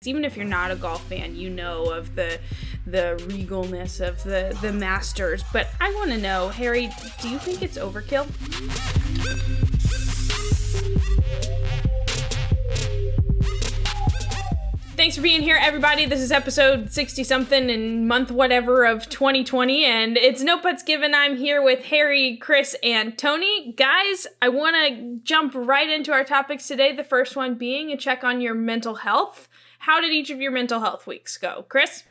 even if you're not a golf fan, you know of the regalness of the Masters. But I want to know, Harry, do you think it's overkill? Thanks for being here, everybody. This is episode 60-something and month whatever of 2020, and it's No Putts Given. I'm here with Harry, Chris, and Tony. Guys, I want to jump right into our topics today, the first one being a check on your mental health. How did each of your mental health weeks go? Chris?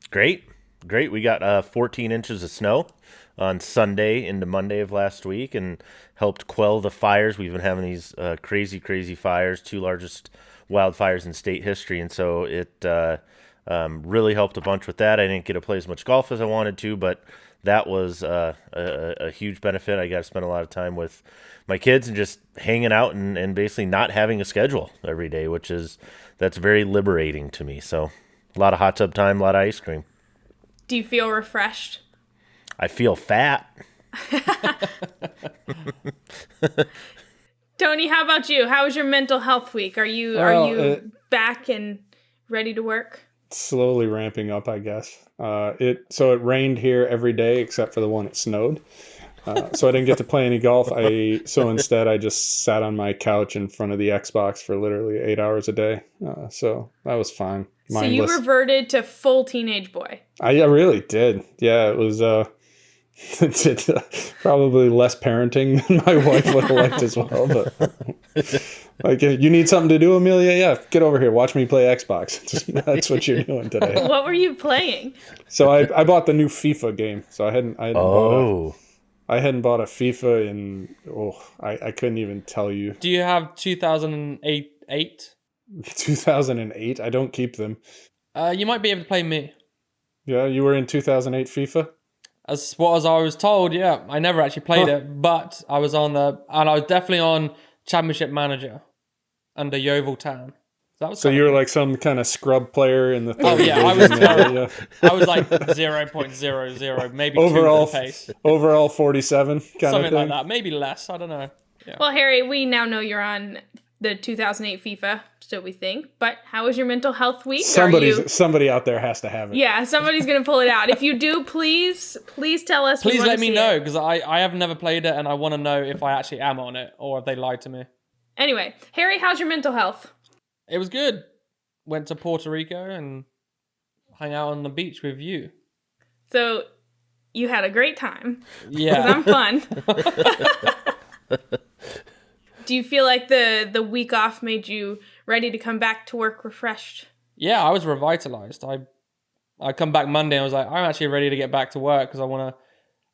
Great. We got 14 inches of snow on Sunday into Monday of last week and helped quell the fires. We've been having these crazy fires, two largest wildfires in state history, and so it really helped a bunch with that. I didn't get to play as much golf as I wanted to, but that was a huge benefit. I got to spend a lot of time with my kids and just hanging out and basically not having a schedule every day, that's very liberating to me. So a lot of hot tub time, a lot of ice cream. Do you feel refreshed? I feel fat. Tony, how about you? How was your mental health week? Are you back and ready to work? Slowly ramping up, I guess. It rained here every day except for the one it snowed. So I didn't get to play any golf. Instead I just sat on my couch in front of the Xbox for literally 8 hours a day. So that was fine. Mindless. So you reverted to full teenage boy. I really did. Yeah, it was probably less parenting than my wife would have liked as well. But you need something to do, Amelia? Yeah, get over here. Watch me play Xbox. That's what you're doing today. What were you playing? So I bought the new FIFA game. So I hadn't bought a FIFA in I couldn't even tell you. Do you have 2008? 2008? I don't keep them. You might be able to play me. Yeah, you were in 2008 FIFA? As I was told, yeah. I never actually played it, but I was definitely on Championship Manager under Yeovil Town. So you were like some kind of scrub player in the third. Oh yeah, I was terrible. I was like 0.00, maybe overall 2 for the pace. Overall 47 kind Something of thing. like that, maybe less. I don't know. Yeah. Well, Harry, we now know you're on the 2008 FIFA, so we think. But how was your mental health week? Somebody out there has to have it. Yeah, somebody's gonna pull it out. If you do, please tell us. Please let me know, because I have never played it, and I want to know if I actually am on it or if they lied to me. Anyway, Harry, how's your mental health? It was good. Went to Puerto Rico and hung out on the beach with you. So you had a great time. Yeah. Because I'm fun. Do you feel like the week off made you ready to come back to work refreshed? Yeah, I was revitalized. I come back Monday and I was like, I'm actually ready to get back to work because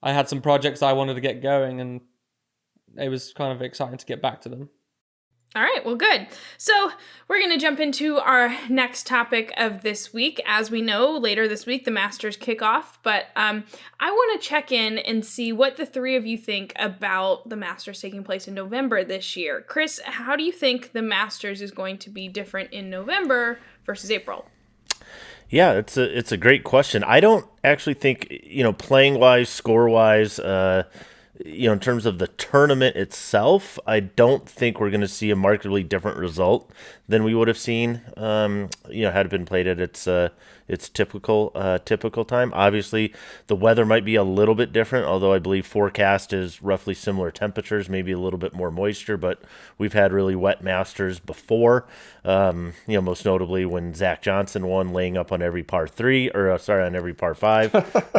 I had some projects I wanted to get going and it was kind of exciting to get back to them. All right, well, good. So we're going to jump into our next topic of this week. As we know, later this week, the Masters kick off. But I want to check in and see what the three of you think about the Masters taking place in November this year. Chris, how do you think the Masters is going to be different in November versus April? Yeah, it's a great question. I don't actually think, playing-wise, score-wise, in terms of the tournament itself, I don't think we're going to see a markedly different result than we would have seen, had it been played at its typical time. Obviously, the weather might be a little bit different, although I believe forecast is roughly similar temperatures, maybe a little bit more moisture, but we've had really wet Masters before, most notably when Zach Johnson won laying up on every par 3, on every par 5.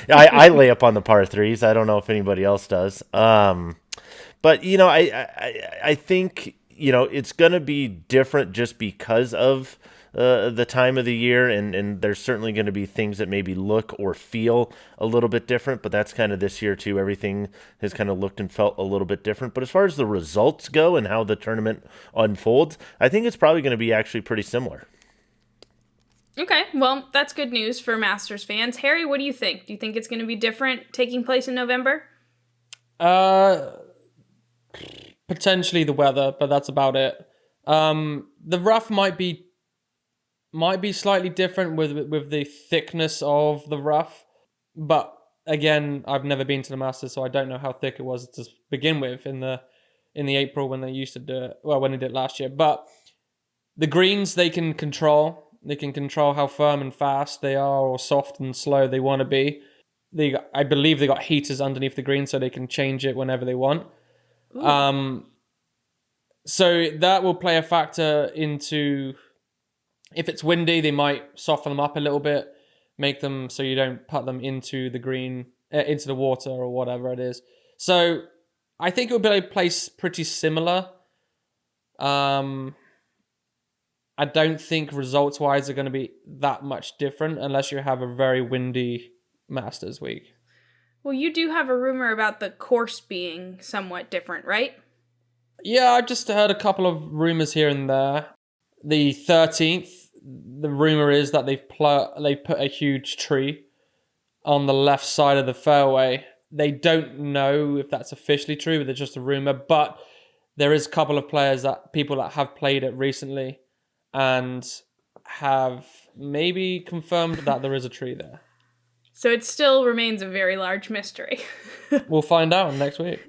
I lay up on the par 3s. I don't know if anybody else does. But, I think, it's going to be different just because of the time of the year, and there's certainly going to be things that maybe look or feel a little bit different, but that's kind of this year too. Everything has kind of looked and felt a little bit different. But as far as the results go and how the tournament unfolds, I think it's probably going to be actually pretty similar. Okay, well, that's good news for Masters fans. Harry, what do you think? Do you think it's going to be different taking place in November? Potentially the weather, but that's about it. The rough might be slightly different with the thickness of the rough, but again, I've never been to the Masters, so I don't know how thick it was to begin with in the April when they used to do it. Well, when they did it last year, but The greens they can control. They can control how firm and fast they are, or soft and slow they want to be. I believe they got heaters underneath the green, so they can change it whenever they want. So that will play a factor into, if it's windy, they might soften them up a little bit, make them so you don't put them into the green, into the water or whatever it is. So I think it will be placed pretty similar. I don't think results-wise are going to be that much different unless you have a very windy Masters week. Well, you do have a rumor about the course being somewhat different, right? Yeah, I've just heard a couple of rumors here and there. The 13th, the rumor is that they've put a huge tree on the left side of the fairway. They don't know if that's officially true, but it's just a rumor. But there is a couple of people that have played it recently and have maybe confirmed that there is a tree there. So it still remains a very large mystery. We'll find out next week.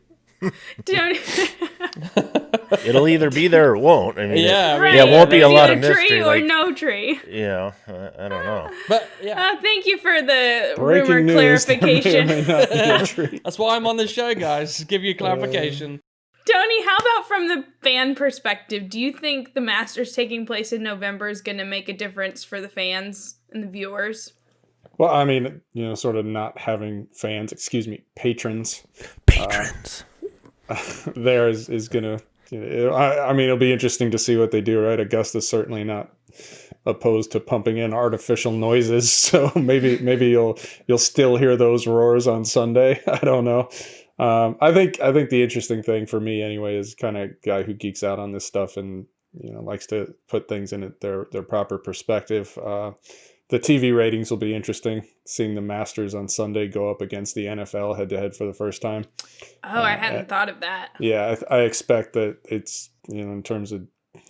It'll either be there or it won't. I mean, right. It won't be a lot of Either mystery. Tree or no tree. Yeah, I don't know. But yeah, thank you for the Breaking rumor news, clarification. there may or may not be a tree. that's why I'm on this show, guys. To give you clarification. Tony, how about from the fan perspective? Do you think the Masters taking place in November is going to make a difference for the fans and the viewers? Well, I mean, sort of not having patrons. There is going to, I mean, it'll be interesting to see what they do, right? Augusta's certainly not opposed to pumping in artificial noises, so maybe you'll still hear those roars on Sunday. I don't know. I think the interesting thing for me anyway is kind of guy who geeks out on this stuff and likes to put things in their proper perspective. The TV ratings will be interesting, seeing the Masters on Sunday go up against the NFL head-to-head for the first time. Oh, I hadn't thought of that. Yeah, I expect that it's, in terms of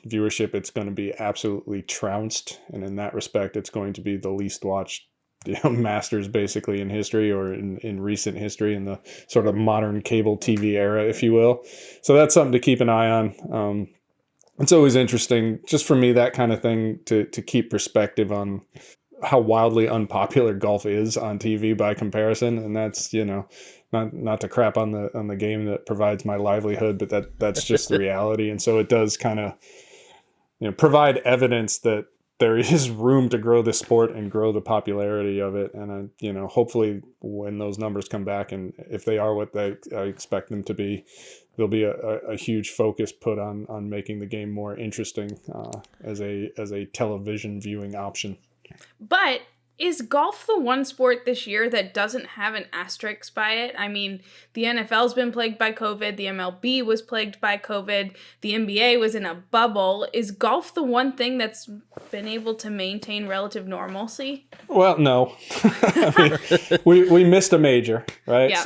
viewership, it's going to be absolutely trounced. And in that respect, it's going to be the least watched Masters basically in history, or in recent history, in the sort of modern cable TV era, if you will. So that's something to keep an eye on. It's always interesting, just for me, that kind of thing, to keep perspective on how wildly unpopular golf is on TV by comparison. And that's, not to crap on the game that provides my livelihood, but that's just the reality. And so it does kind of, provide evidence that there is room to grow the sport and grow the popularity of it. And, hopefully when those numbers come back, and if they are what I expect them to be, there'll be a huge focus put on making the game more interesting as a television viewing option. But is golf the one sport this year that doesn't have an asterisk by it? I mean, the NFL's been plagued by COVID. The MLB was plagued by COVID. The NBA was in a bubble. Is golf the one thing that's been able to maintain relative normalcy? Well, no. I mean, we missed a major, right? Yeah.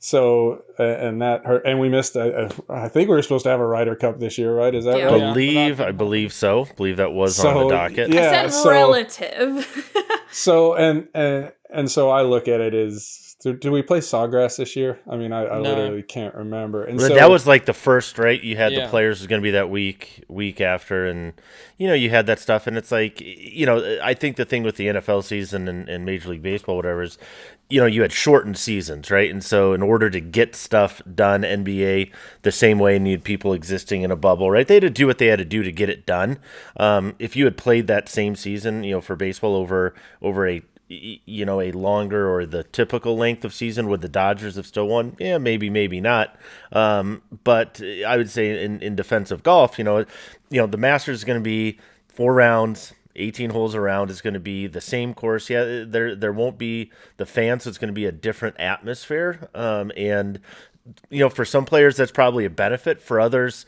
So and that hurt, and we missed. I think we were supposed to have a Ryder Cup this year, right? Is that right? I believe so. I believe that was on the docket. Yeah, I said relative. So and so I look at it as, do we play Sawgrass this year? I mean, I literally can't remember. And so that was like the first, right? You had Yeah. the players was going to be that week after, and you had that stuff, and it's like, I think the thing with the NFL season and Major League Baseball, whatever, is, you had shortened seasons, right? And so in order to get stuff done, NBA the same way, need people existing in a bubble, right? They had to do what they had to do to get it done. If you had played that same season, for baseball over a longer or the typical length of season, would the Dodgers have still won? Yeah, maybe not. But I would say in defense of golf, the Masters is going to be 4 rounds, 18 holes around, is going to be the same course. Yeah, there won't be the fans, so it's going to be a different atmosphere. And for some players, that's probably a benefit. For others,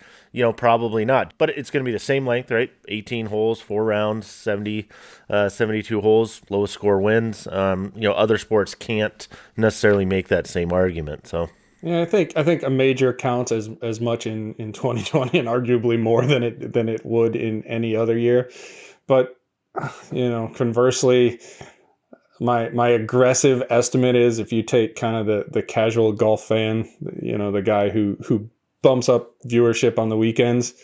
probably not. But it's going to be the same length, right? 18 holes, 4 rounds, 72 holes, lowest score wins. Other sports can't necessarily make that same argument. So. Yeah, I think a major counts as much in 2020, and arguably more than it would in any other year. But conversely, my aggressive estimate is, if you take kind of the casual golf fan, the guy who bumps up viewership on the weekends,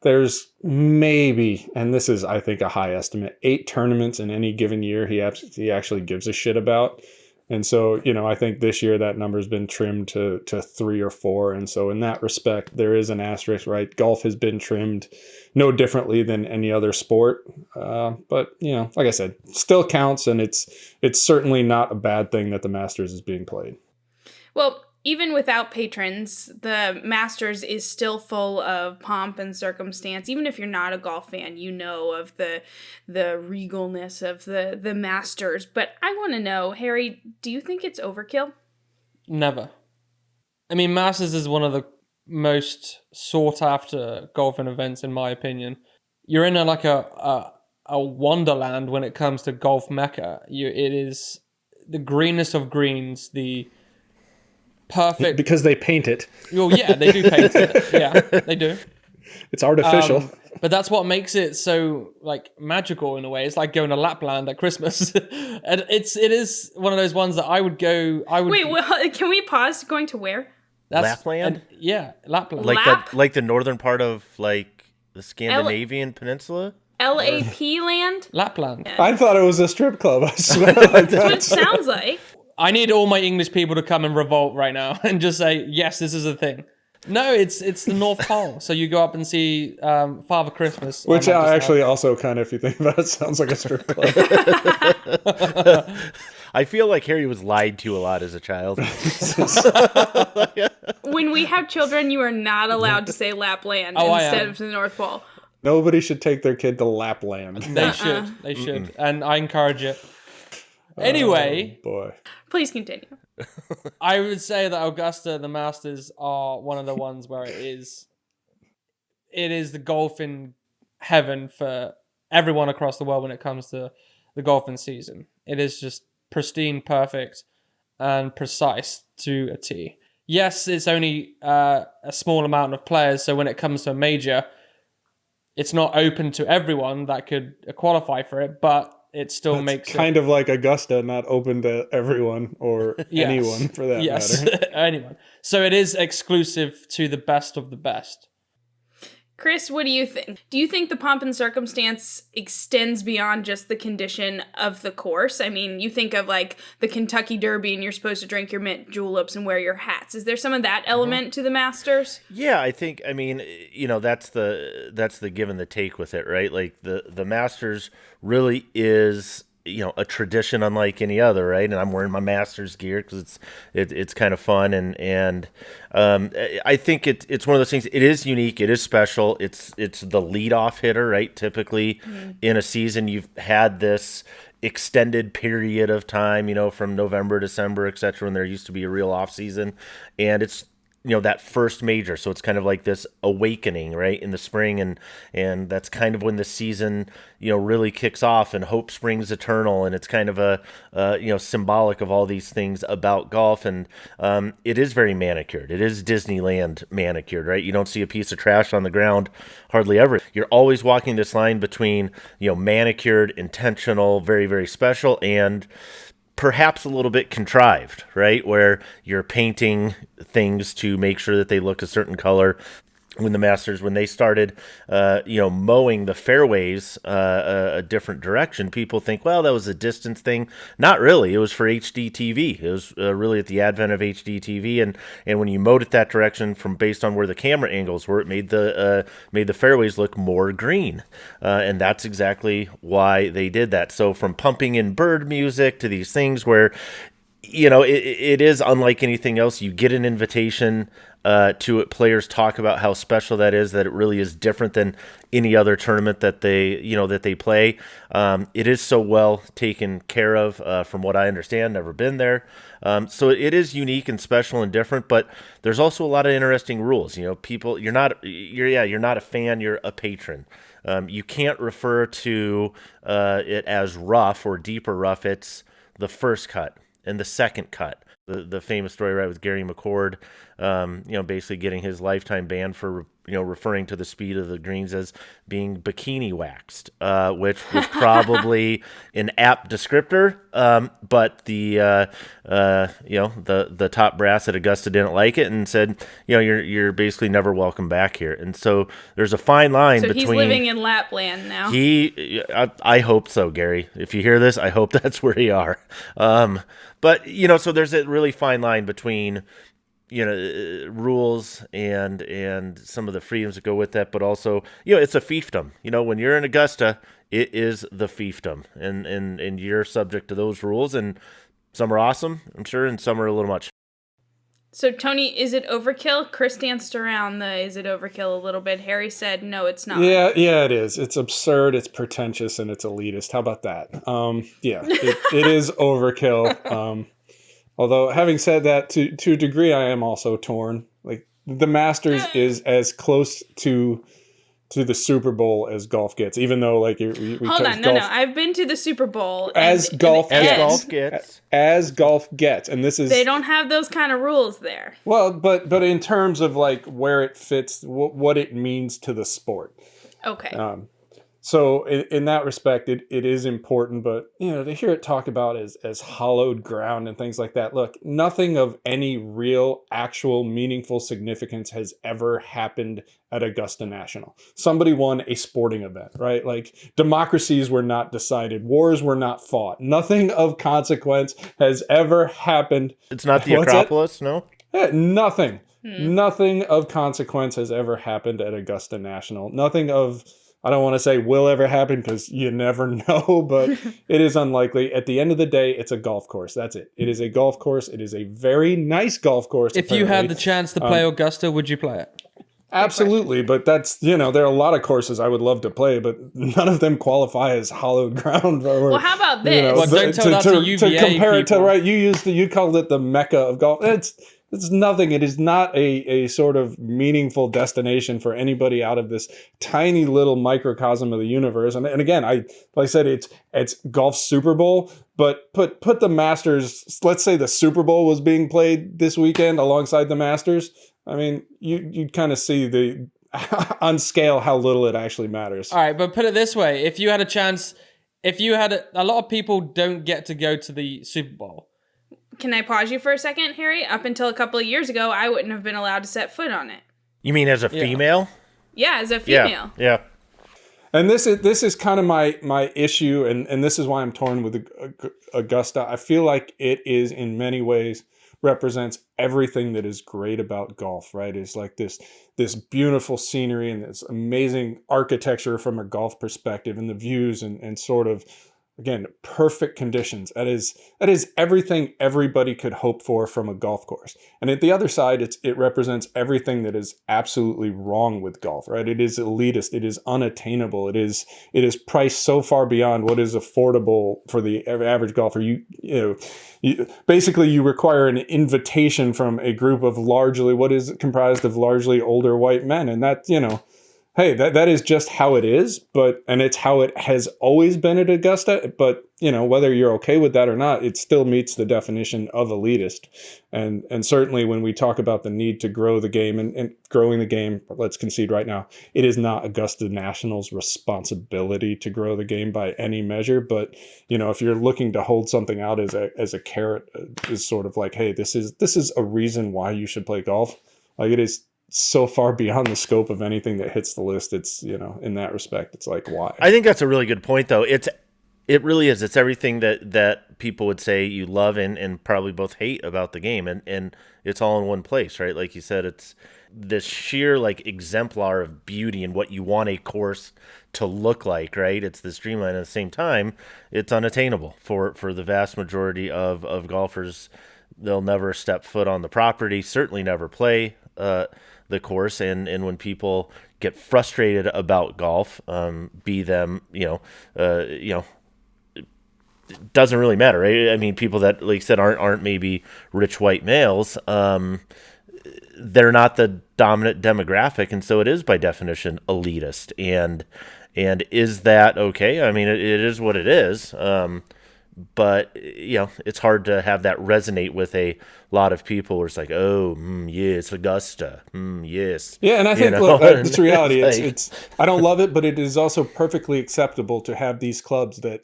there's maybe, and this is, I think, a high estimate, 8 tournaments in any given year he actually gives a shit about. And so, I think this year that number's been trimmed to 3 or 4. And so in that respect, there is an asterisk, right? Golf has been trimmed no differently than any other sport. But, like I said, still counts. And it's certainly not a bad thing that the Masters is being played. Well, even without patrons, the Masters is still full of pomp and circumstance. Even if you're not a golf fan, you know of the regalness of the Masters. But I want to know, Harry, do you think it's overkill? Never. I mean, Masters is one of the most sought after golfing events, in my opinion. You're in a wonderland when it comes to golf mecca. It is the greenest of greens, the perfect, because they paint it. Well, yeah, they do paint it. Yeah, they do. It's artificial. But that's what makes it so magical in a way. It's like going to Lapland at Christmas, and it is one of those ones that I would go. Wait, well, can we pause? Going to where? Lapland? Yeah, Lapland. Like the northern part of the Scandinavian peninsula. LAP land? Lapland. I thought it was a strip club. I swear. That's what it sounds like. I need all my English people to come and revolt right now and just say, yes, this is a thing. No, it's the North Pole. So you go up and see Father Christmas. Which actually also kind of, if you think about it, sounds like a strip club. I feel like Harry was lied to a lot as a child. When we have children, you are not allowed to say Lapland instead of the North Pole. Nobody should take their kid to Lapland. They should. They should. And I encourage it. Anyway, boy, please continue. I would say that Augusta, the Masters, are one of the ones where it is the golfing heaven for everyone across the world when it comes to the golfing season. It is just pristine, perfect, and precise to a T. Yes, it's only a small amount of players, so when it comes to a major, it's not open to everyone that could qualify for it, but it still makes kind of like Augusta, not open to everyone or anyone for that matter. Anyone. So it is exclusive to the best of the best. Chris, what do you think? Do you think the pomp and circumstance extends beyond just the condition of the course? I mean, you think of the Kentucky Derby and you're supposed to drink your mint juleps and wear your hats. Is there some of that element to the Masters? Yeah, I think, that's the give and the take with it, right? Like the Masters really is a tradition unlike any other, right? And I'm wearing my Masters gear because it's kind of fun, and I think it's one of those things. It is unique, it is special. It's the leadoff hitter, right? Typically, in a season, you've had this extended period of time, from November, December, etc., when there used to be a real off season, and it's that first major. So it's kind of like this awakening, right, in the spring. And that's kind of when the season, really kicks off and hope springs eternal. And it's kind of a symbolic of all these things about golf. And it is very manicured. It is Disneyland manicured, right? You don't see a piece of trash on the ground hardly ever. You're always walking this line between, manicured, intentional, very, very special, and perhaps a little bit contrived, right? Where you're painting things to make sure that they look a certain color. When the Masters, when they started, mowing the fairways a different direction, people think, well, that was a distance thing. Not really. It was for HD TV. It was really at the advent of HD TV, and when you mowed it that direction from based on where the camera angles were, it made the fairways look more green, and that's exactly why they did that. So from pumping in bird music to these things where, it is unlike anything else. You get an invitation to it. Players talk about how special that is, that it really is different than any other tournament that they play. It is so well taken care of, from what I understand. Never been there. So it is unique and special and different, but there's also a lot of interesting rules. People, you're not a fan, you're a patron. You can't refer to it as rough or deeper rough. It's the first cut and the second cut. The famous story, right, with Gary McCord basically getting his lifetime ban for referring to the speed of the greens as being bikini waxed, which was probably an apt descriptor. But the top brass at Augusta didn't like it and said, you're basically never welcome back here. And so there's a fine line So between. he's living in Lapland now. I hope so, Gary. If you hear this, I hope that's where you are. But so there's a really fine line between rules and some of the freedoms that go with that, but also, it's a fiefdom. When you're in Augusta, it is the fiefdom, and you're subject to those rules, and some are awesome, I'm sure, and some are a little much. So, Tony, is it overkill? Chris danced around is it overkill a little bit. Harry said, no, it's not. Yeah, it is. It's absurd, it's pretentious, and it's elitist. How about that? It is overkill. Although, having said that, to a degree, I am also torn. Like, the Masters is as close to the Super Bowl as golf gets, even though, like, Hold on, no. I've been to the Super Bowl. As golf gets. And this is... They don't have those kind of rules there. Well, but in terms of, like, where it fits, what it means to the sport. Okay. So in that respect, it is important, but to hear it talked about as hallowed ground and things like that. Look, nothing of any real, actual, meaningful significance has ever happened at Augusta National. Somebody won a sporting event, right? Like, democracies were not decided, wars were not fought. Nothing of consequence has ever happened. It's not the Acropolis, no? Yeah, nothing. Nothing of consequence has ever happened at Augusta National. Nothing of... I don't want to say will ever happen because you never know, but it is unlikely. At the end of the day, it's a golf course. That's it. It is a golf course. It is a very nice golf course. If you had the chance to play Augusta, would you play it? Absolutely, but that's, there are a lot of courses I would love to play, but none of them qualify as hallowed ground. Well, how about this? Well, don't tell that to UVA to compare it to, people. right, you called it the Mecca of golf. It's nothing. It is not a sort of meaningful destination for anybody out of this tiny little microcosm of the universe. And again, like I said, it's golf Super Bowl, but put the Masters, let's say the Super Bowl was being played this weekend alongside the Masters. I mean, you'd kind of see on scale how little it actually matters. All right, but put it this way. If you had a chance, a lot of people don't get to go to the Super Bowl. Can I pause you for a second, Harry? Up until a couple of years ago, I wouldn't have been allowed to set foot on it. You mean as a female? Yeah, as a female. Yeah. And this is kind of my issue, and this is why I'm torn with Augusta. I feel like it is in many ways represents everything that is great about golf, right? It's like this beautiful scenery and this amazing architecture from a golf perspective, and the views and sort of, again, perfect conditions. That is everything everybody could hope for from a golf course. And at the other side, it represents everything that is absolutely wrong with golf, right? It is elitist. It is unattainable. It is priced so far beyond what is affordable for the average golfer. Basically, you require an invitation from a group of comprised of largely older white men, and that, hey, that is just how it is, and it's how it has always been at Augusta. But whether you're okay with that or not, it still meets the definition of elitist. And certainly when we talk about the need to grow the game and growing the game, let's concede right now, it is not Augusta National's responsibility to grow the game by any measure. But if you're looking to hold something out as a carrot, is sort of like, hey, this is a reason why you should play golf. Like, it is so far beyond the scope of anything that hits the list. It's, in that respect, it's like, why? I think that's a really good point, though. It really is. It's everything that people would say you love and probably both hate about the game, and it's all in one place, right? Like you said, it's this sheer like exemplar of beauty and what you want a course to look like, right? It's the streamline. At the same time, it's unattainable for the vast majority of golfers. They'll never step foot on the property, certainly never play the course, and when people get frustrated about golf, be them, it doesn't really matter, right? I mean, people that, like I said, aren't maybe rich white males, they're not the dominant demographic, and so it is by definition elitist. And is that okay? I mean, it is what it is. but it's hard to have that resonate with a lot of people where it's like, oh, yes, Augusta, yes. Yeah, and I think look, it's reality. It's I don't love it, but it is also perfectly acceptable to have these clubs that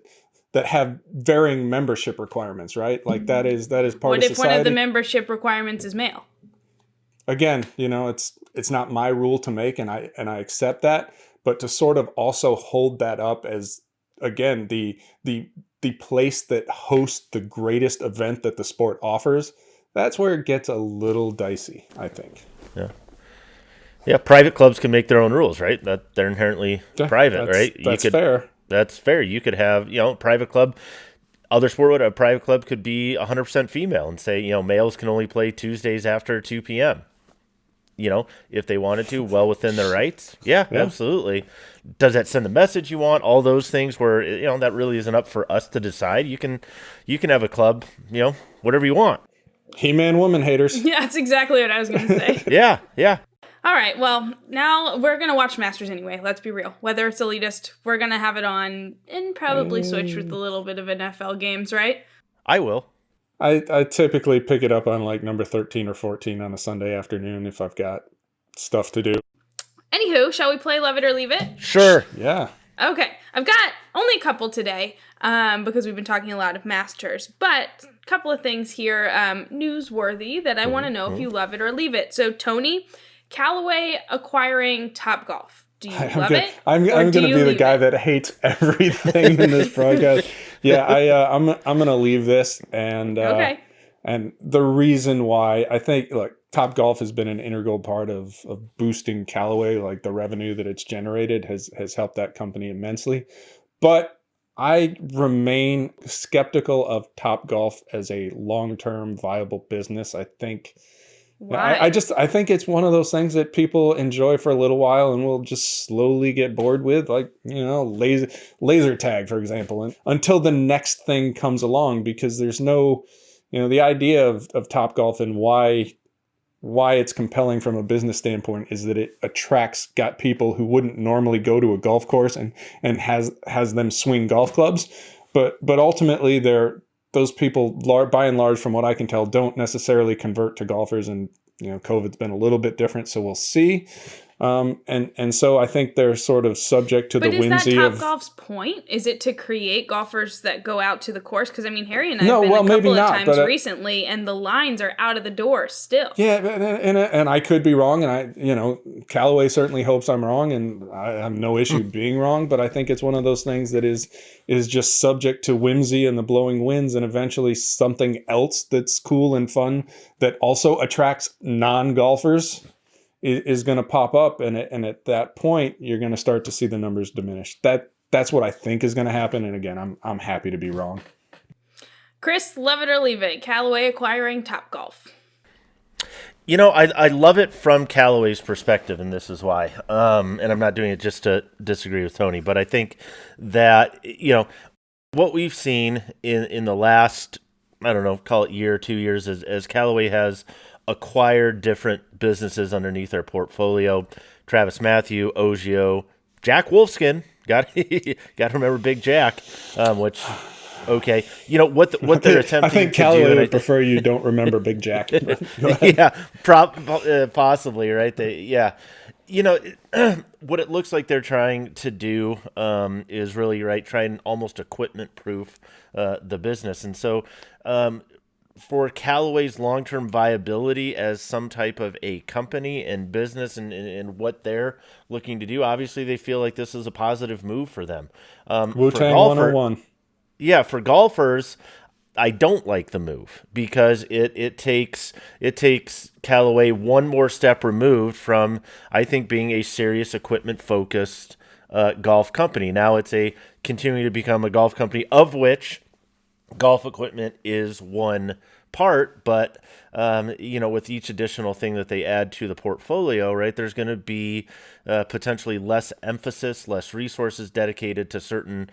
have varying membership requirements, right? Like that is part of society. What if one of the membership requirements is male? Again, it's not my rule to make, and I accept that, but to sort of also hold that up as, again, the place that hosts the greatest event that the sport offers, that's where it gets a little dicey, I think. Yeah, private clubs can make their own rules, right? That they're inherently private, right? That's fair. That's fair. You could have, private club. Other sport, a private club could be 100% female and say, males can only play Tuesdays after 2 p.m. If they wanted to, well within their rights. Yeah, absolutely. Does that send the message you want? All those things where, that really isn't up for us to decide. You can have a club, whatever you want. He-Man woman haters. Yeah, that's exactly what I was going to say. Yeah. All right, well, now we're going to watch Masters anyway. Let's be real. Whether it's elitist, we're going to have it on and probably switch with a little bit of NFL games, right? I will. I typically pick it up on like number 13 or 14 on a Sunday afternoon if I've got stuff to do. Anywho, shall we play Love It or Leave It? Sure. Yeah. Okay, I've got only a couple today because we've been talking a lot of Masters, but a couple of things here newsworthy that I want to know if you love it or leave it. So, Tony, Callaway acquiring Topgolf. Do you love it? I'm going to be the guy that hates everything in this broadcast. Yeah, I'm going to leave this, and okay. And the reason why, I think, look, Topgolf has been an integral part of boosting Callaway. Like the revenue that it's generated has helped that company immensely. But I remain skeptical of Topgolf as a long-term viable business. I think. Why? I think it's one of those things that people enjoy for a little while and will just slowly get bored with, like, laser tag, for example, and until the next thing comes along, because there's no, the idea of Topgolf and why it's compelling from a business standpoint is that it got people who wouldn't normally go to a golf course and has them swing golf clubs. But ultimately those people, by and large, from what I can tell, don't necessarily convert to golfers, and COVID's been a little bit different, so we'll see. And so I think they're sort of subject to the whimsy of. But is that Topgolf's point? Is it to create golfers that go out to the course? Because Harry and I have been a couple of times recently, and the lines are out of the door still. Yeah, and I could be wrong, and Callaway certainly hopes I'm wrong, and I have no issue being wrong. But I think it's one of those things that is just subject to whimsy and the blowing winds, and eventually something else that's cool and fun that also attracts non-golfers is going to pop up, and at that point you're going to start to see the numbers diminish. That's what I think is going to happen, and again, I'm happy to be wrong. Chris, love it or leave it. Callaway acquiring Topgolf. I love it from Callaway's perspective, and this is why. And I'm not doing it just to disagree with Tony, but I think that what we've seen in the last, I don't know, call it year or 2 years, as Callaway has acquired different businesses underneath their portfolio. Travis Matthew, Ogio, Jack Wolfskin. Got to remember Big Jack, which, okay. What they're attempting to do. I think Callaway would prefer you don't remember Big Jack. Yeah, possibly, right? What it looks like they're trying to do is really, try and almost equipment-proof the business. And so for Callaway's long-term viability as some type of a company and business and what they're looking to do, obviously they feel like this is a positive move for them. Wu-Tang 101. Yeah, for golfers, I don't like the move because it takes Callaway one more step removed from, I think, being a serious equipment-focused golf company. Now it's continuing to become a golf company, of which golf equipment is one part, but with each additional thing that they add to the portfolio, right, there's going to be potentially less emphasis, less resources dedicated to certain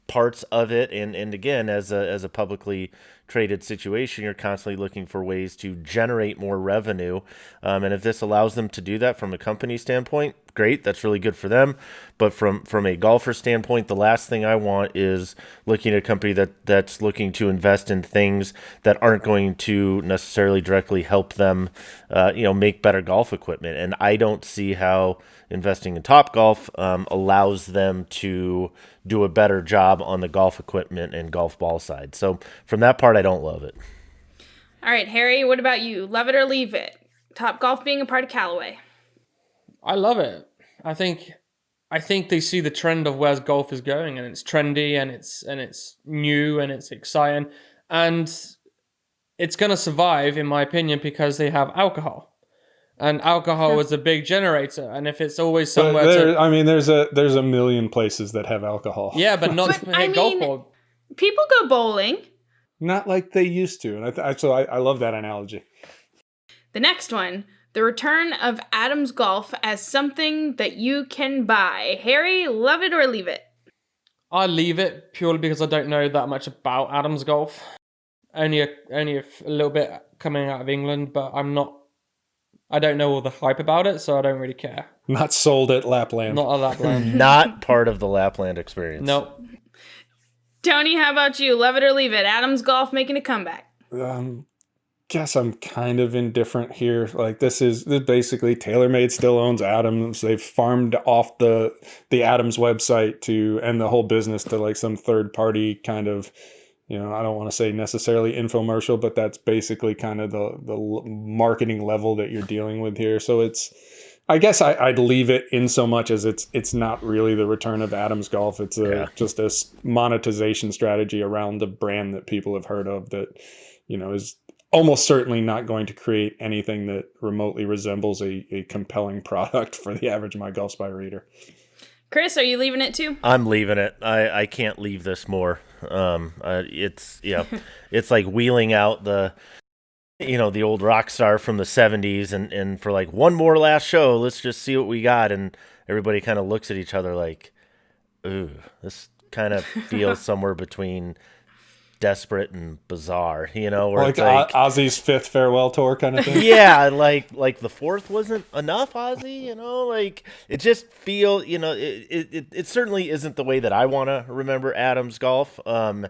parts of it, and again, as a publicly traded situation. You're constantly looking for ways to generate more revenue. And if this allows them to do that from a company standpoint, great. That's really good for them. But from a golfer standpoint, the last thing I want is looking at a company that's looking to invest in things that aren't going to necessarily directly help them, make better golf equipment. And I don't see how investing in Topgolf allows them to do a better job on the golf equipment and golf ball side. So from that part, I don't love it. All right, Harry, what about you? Love it or leave it? Topgolf being a part of Callaway. I love it. I think they see the trend of where golf is going, and it's trendy, and it's new, and it's exciting, and it's going to survive, in my opinion, because they have alcohol, and alcohol is a big generator. And if it's always somewhere, there's a million places that have alcohol. Yeah, but not to hit golf ball. People go bowling. Not like they used to, and I love that analogy. The next one. The return of Adams Golf as something that you can buy. Harry, love it or leave it? I leave it purely because I don't know that much about Adams Golf. Only a little bit coming out of England, but I don't know all the hype about it, so I don't really care. Not sold at Lapland. Not at Lapland. Not part of the Lapland experience. Nope. Tony, how about you? Love it or leave it? Adams Golf making a comeback. Guess I'm kind of indifferent here. Like this basically TaylorMade still owns Adams. They've farmed off the Adams website and the whole business to like some third party kind of, I don't want to say necessarily infomercial, but that's basically kind of the marketing level that you're dealing with here. So I guess I'd leave it in so much as it's not really the return of Adams Golf. It's just a monetization strategy around the brand that people have heard of that, is almost certainly not going to create anything that remotely resembles a compelling product for the average MyGolfSpy reader. Chris, are you leaving it too? I'm leaving it. I can't leave this more. It's like wheeling out the old rock star from the 70s and for like one more last show, let's just see what we got. And everybody kind of looks at each other like, ooh, this kind of feels somewhere between desperate and bizarre, or like Ozzy's fifth farewell tour kind of thing. Yeah, like the fourth wasn't enough, Ozzy. Like it just feel, it certainly isn't the way that I want to remember Adams Golf. And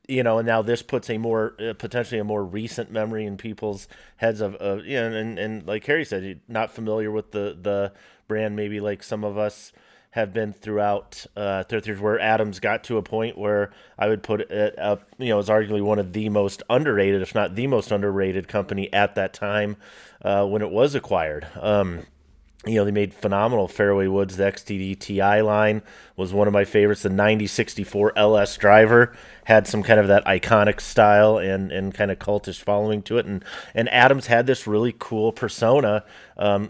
now this puts a more potentially a more recent memory in people's heads of and like Harry said, you're not familiar with the brand, maybe like some of us have been throughout where Adams got to a point where I would put it up, as arguably one of the most underrated, if not the most underrated company at that time when it was acquired. They made phenomenal fairway woods. The XTD TI line was one of my favorites. The 9064 LS driver had some kind of that iconic style and kind of cultish following to it. And Adams had this really cool persona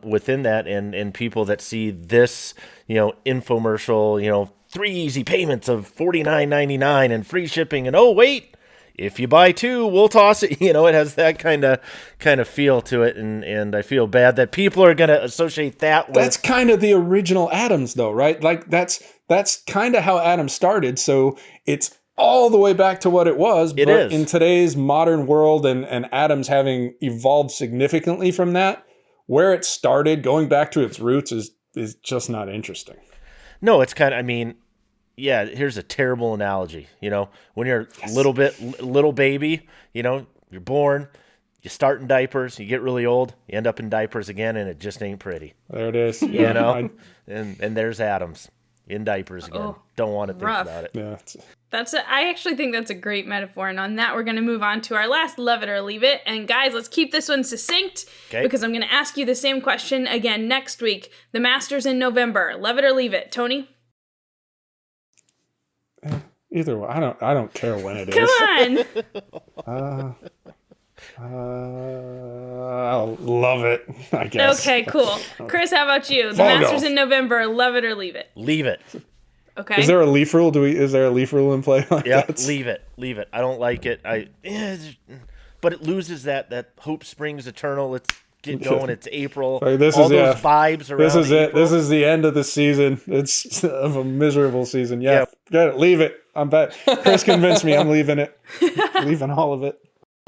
within that. And people that see this, infomercial, 3 easy payments of $49.99 and free shipping. And oh, wait, if you buy 2, we'll toss it. It has that kind of feel to it, and I feel bad that people are going to associate that with. That's kind of the original Adams, though, right? Like that's kind of how Adams started. So it's all the way back to what it was. But in today's modern world, and Adams having evolved significantly from that, where it started, going back to its roots is just not interesting. No, it's kind of. Yeah, here's a terrible analogy. When you're little baby, you're born, you start in diapers, you get really old, you end up in diapers again, and it just ain't pretty. There it is. And there's Adams in diapers again. Don't want to think about it. Yeah. I actually think that's a great metaphor. And on that, we're going to move on to our last love it or leave it. And guys, let's keep this one succinct because I'm going to ask you the same question again next week. The Masters in November. Love it or leave it. Tony? Either way, I don't care when it is. Come on. I'll love it, I guess. Okay, cool. Chris, how about you? The Masters in November, love it or leave it? Leave it. Okay. Is there a leaf rule? Is there a leaf rule in play? Leave it. I don't like it. But it loses that hope springs eternal. Let's get going. It's April. Those vibes around. This is April. it. This is the end of the season. It's of a miserable season. Yeah. Got it. Leave it. I'm bet Chris convinced me. I'm leaving it. Leaving all of it.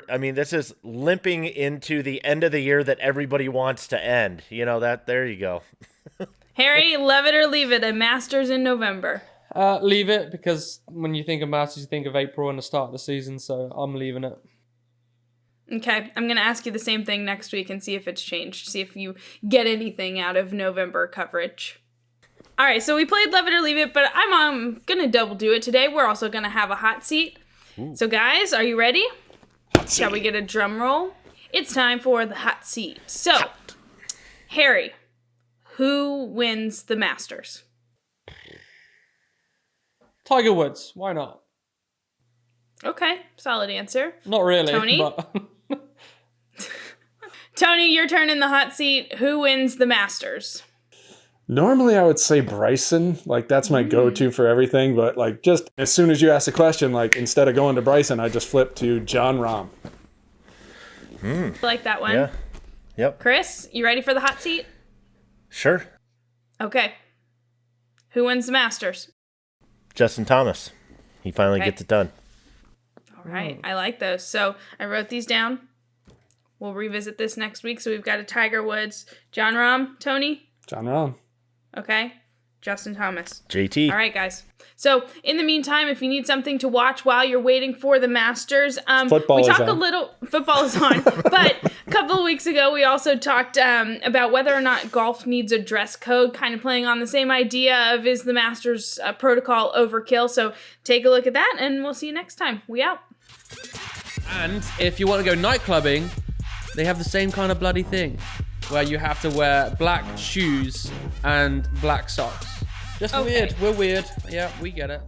I mean, this is limping into the end of the year that everybody wants to end. You know, there you go. Harry, love it or leave it, a Masters in November. Leave it, because when you think of Masters, you think of April and the start of the season, so I'm leaving it. Okay, I'm going to ask you the same thing next week and see if it's changed. See if you get anything out of November coverage. All right, so we played Love It or Leave It, but I'm going to double do it today. We're also going to have a hot seat. Ooh. So guys, are you ready? Shall we get a drum roll? It's time for the hot seat. So, Harry, who wins the Masters? Tiger Woods. Why not? Okay, solid answer. Not really. Tony? But Tony, your turn in the hot seat. Who wins the Masters? Normally, I would say Bryson. Like, that's my go-to for everything. But, like, just as soon as you ask the question, like, instead of going to Bryson, I just flip to John Rahm. I like that one. Yeah. Yep. Chris, you ready for the hot seat? Sure. Okay. Who wins the Masters? Justin Thomas. He finally gets it done. All right. I like those. So I wrote these down. We'll revisit this next week. So we've got a Tiger Woods, John Rahm, Tony? John Rahm. Okay. Justin Thomas. JT. All right, guys. So in the meantime, if you need something to watch while you're waiting for the Masters, football is on. But a couple of weeks ago, we also talked about whether or not golf needs a dress code, kind of playing on the same idea of is the Masters protocol overkill. So take a look at that, and we'll see you next time. We out. And if you want to go night clubbing, they have the same kind of bloody thing, where you have to wear black shoes and black socks. Just weird. We're weird. Yeah, we get it.